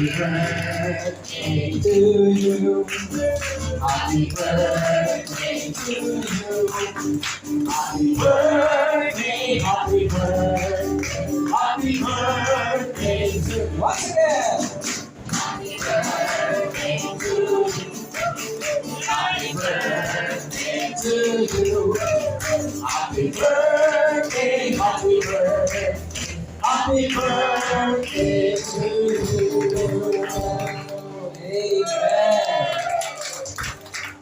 birthday to you. Happy birthday to you. Happy birthday, happy birthday, happy birthday to you. Once again. Happy birthday to you. Happy birthday to you. Happy birthday, happy birthday, happy birthday to you. Amen.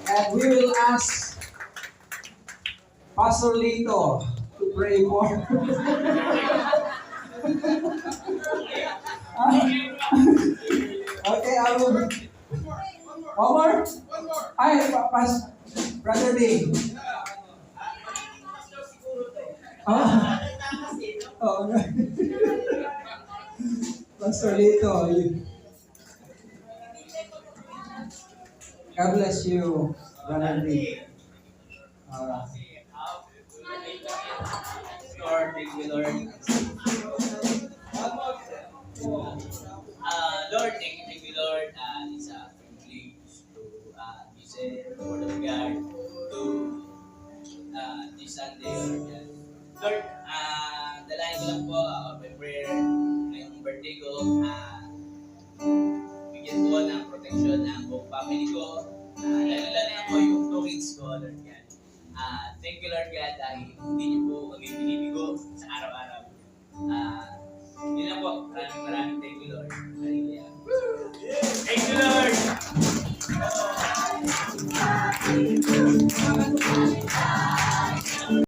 And we will ask Pastor Lito to pray for. Okay, I will. One more? Ay, Brother Lee. Oh. Oh, no. Pastor Lito. God bless you, Brother Lee. Alright. Lord, thank you, Lord. Lord, thank you, Lord. It's a privilege to listen the word of God to this Sunday, Lord. Lord, dalayan ko lang po by prayer ngayong birthday ko. Bigyan ko ng protection ng buong family ko. Lalo-lalo na po yung two kids ko, Lord God. Thank you, Lord God, dahil hindi niyo